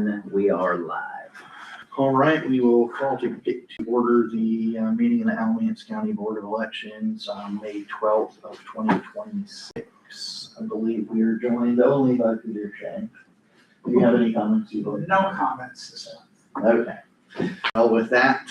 1, we are live. All right, we will call to order the meeting of the Alamance County Board of Elections on May 12th of 2026. I believe we are joined only by Peter Shane. Do you have any comments you would? No comments. Okay. Well, with that,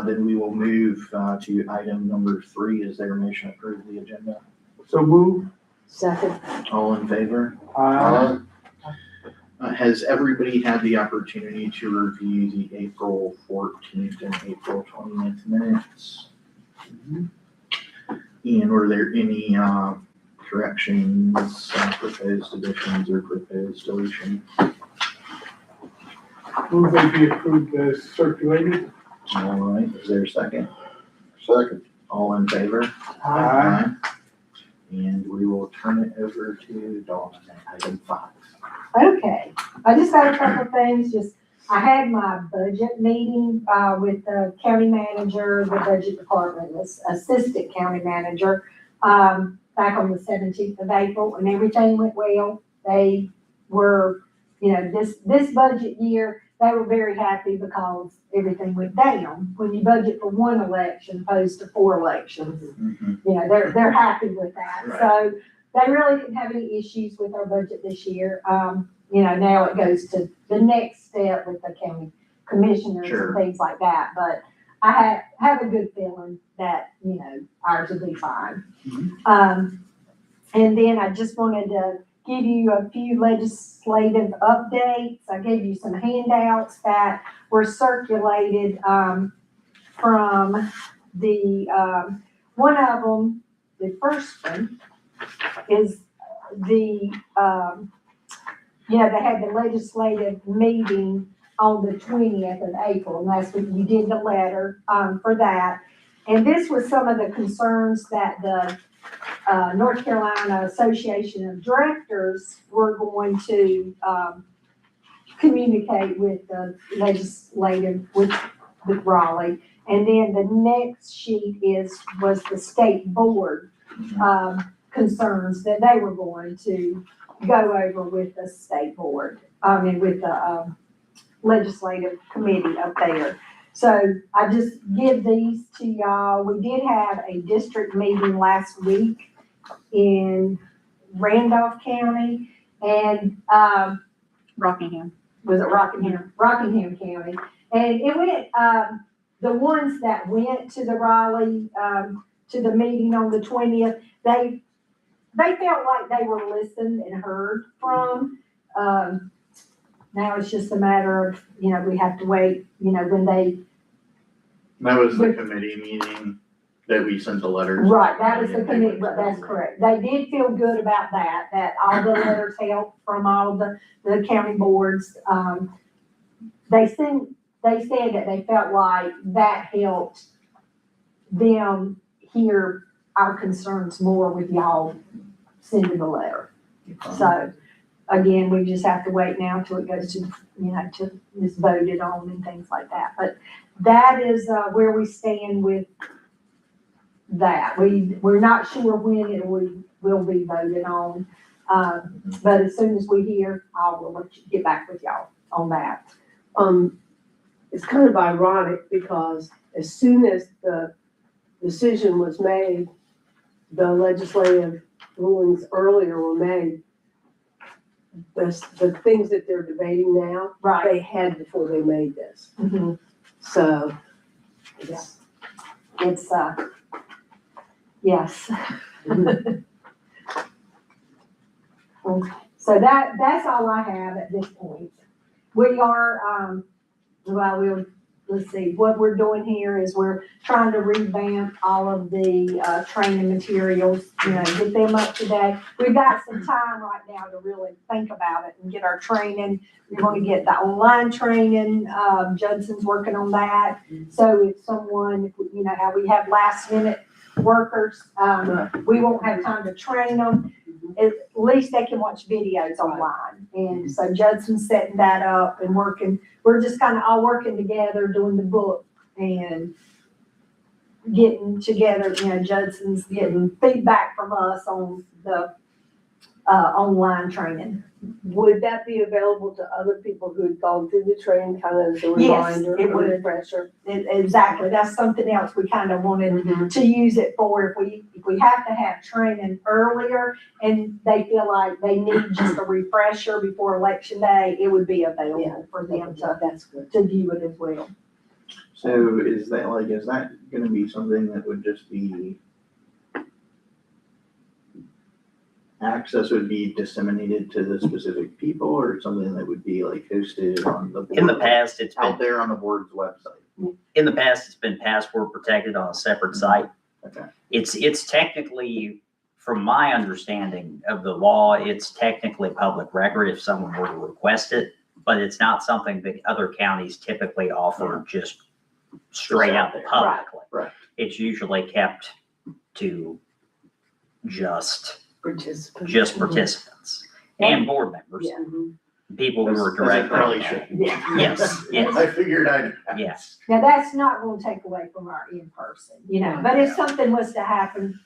then we will move to item number 3. Is there a motion to approve the agenda? So move. Second. All in favor? Has everybody had the opportunity to review the April 14th and April 20th minutes? And were there any corrections, proposed additions, or proposed deletions? Move they be approved as circulated. All right, is there a second? Second. All in favor? Aye. And we will turn it over to Dawn at item 5. Okay, I just got a couple of things, I had my budget meeting, with the county manager, the budget department, assistant county manager, back on the 17th of April, and everything went well. They were, this budget year, they were very happy because everything went down. When you budget for one election opposed to 4 elections, they're happy with that. Right. So they really didn't have any issues with our budget this year. Now it goes to the next step with the county commissioners Sure. and things like that. But I have a good feeling that, ours will be fine. And then I just wanted to give you a few legislative updates. I gave you some handouts that were circulated from the, one of them, the first one is the, they had the legislative meeting on the 20th of April, and that's when you did the letter for that. And this was some of the concerns that the North Carolina Association of Directors were going to communicate with the legislative, with Raleigh. And then the next sheet was the state board concerns that they were going to go over with the state board, with the legislative committee up there. So I just give these to y'all. We did have a district meeting last week in Randolph County and, Rockingham. was it Rockingham? Rockingham County. And it went, the ones that went to the Raleigh, to the meeting on the 20th, they felt like they were listened and heard from. Now it's just a matter of, we have to wait, when they. That was the committee meeting that we sent the letters. Right, that was the committee, but that's correct. They did feel good about that all the letters helped from all the county boards. They said that they felt like that helped them hear our concerns more with y'all sending the letter. So, again, we just have to wait now till it goes to, till it's voted on and things like that. But that is where we stand with that. We're not sure when it will be voted on. But as soon as we hear, I will get back with y'all on that. It's kind of ironic because as soon as the decision was made, the legislative rulings earlier were made, the things that they're debating now, Right. they had before they made this. Mhm. So, It's, yes. Okay. So that's all I have at this point. We are, let's see, what we're doing here is we're trying to revamp all of the training materials, get them up to date. We've got some time right now to really think about it and get our training. We want to get the online training. Judson's working on that. So if someone, how we have last minute workers, we won't have time to train them. At least they can watch videos online. And so Judson's setting that up and working. We're just kind of all working together, doing the book and getting together. Judson's getting feedback from us on the online training. Would that be available to other people who had gone through the training, kind of as a Yes, reminder, it or would. refresher? Exactly, that's something else we kind of wanted to use it for. If we have to have training earlier and they feel like they need just a refresher before election day, it would be available for them That's good. to view it as well. So is that gonna be something that would just be access would be disseminated to the specific people, or something that would be like hosted on the board? In the past, it's Out been, there on the board's website? in the past, it's been password protected on a separate site. Okay. It's technically, from my understanding of the law, it's technically public record if someone were to request it, but it's not something that other counties typically offer just straight out publicly. Right. It's usually kept to just Participants. participants and board members, Yeah. people who are As it directly. probably should. Yeah. Yes, yes. I figured I'd ask. Yes. Now, that's not gonna take away from our in-person, but if something was to happen,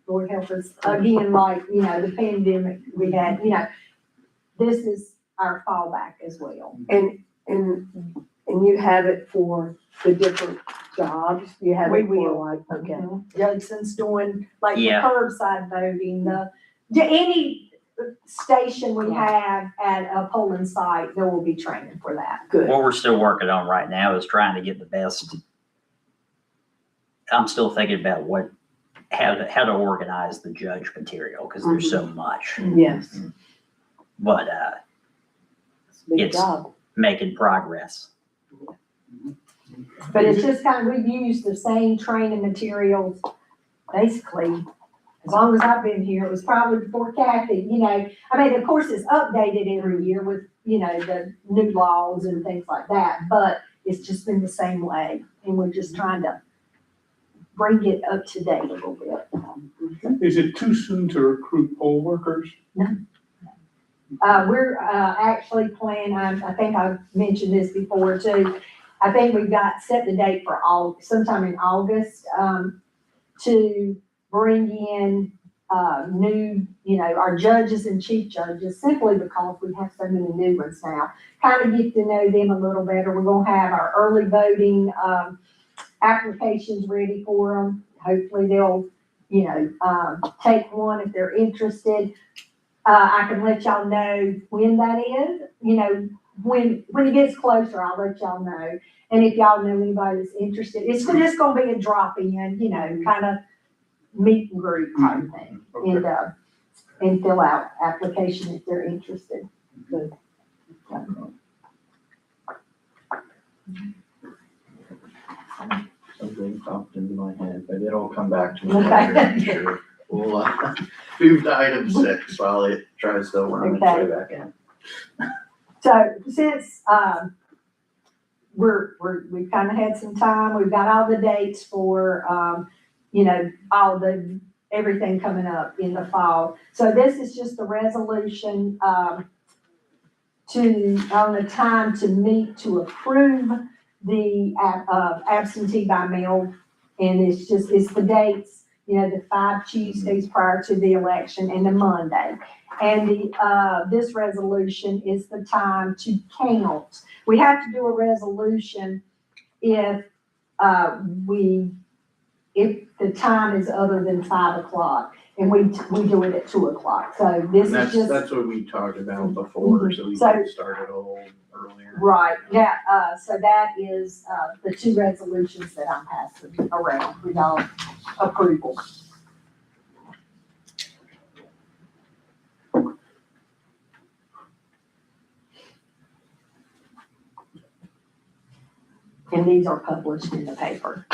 Lord help us, again, like, the pandemic we had, this is our fallback as well. And you have it for the different jobs, you have We it for will. like, okay. Judson's doing like the Yeah. curbside voting, any station we have at a polling site, there will be training for that. Good. What we're still working on right now is trying to get the best. I'm still thinking about how to organize the judge material, because there's so much, Yes. but, It's a big It's- job. making progress. But it's just we've used the same training materials, basically, as long as I've been here. It was probably before Kathy, of course, it's updated every year with, the new laws and things like that, but it's just been the same way, and we're just trying to bring it up to date a little bit. Is it too soon to recruit poll workers? We're, actually planning, I think I've mentioned this before too. I think we've got set the date for sometime in August, to bring in, new, our judges and chief judges, simply because we have so many new ones now. Kind of get to know them a little better. We're gonna have our early voting, applications ready for them. Hopefully they'll, take one if they're interested. I can let y'all know when that is, when it gets closer, I'll let y'all know. And if y'all know anybody that's interested, it's just gonna be a drop-in, kind of meet and greet type thing. And fill out application if they're interested. Good. Something popped into my head, but it'll come back to me Okay. later, I'm sure. We'll, move to item 6 while it tries to worm its way back in. So since, we've kind of had some time, we've got all the dates for, everything coming up in the fall. So this is just a resolution, on the time to meet to approve the, absentee by mail. And it's the dates, the 5 Tuesdays prior to the election and the Monday. And this resolution is the time to count. We have to do a resolution if the time is other than 5 o'clock, and we do it at 2 o'clock. So this And is just. that's what we talked about before, so we So- can start it a little earlier. Right, yeah, so that is, the 2 resolutions that I'm passing around with y'all approval. And these are published in the paper.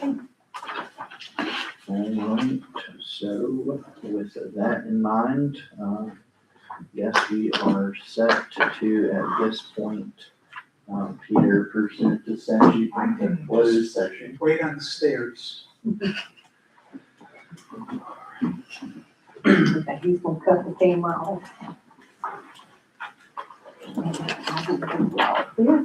All right, so with that in mind, yes, we are set to, at this point, Peter, pursuant to statute, in closed session. Wait on the stairs. Okay, he's gonna cut the camera off. Yeah.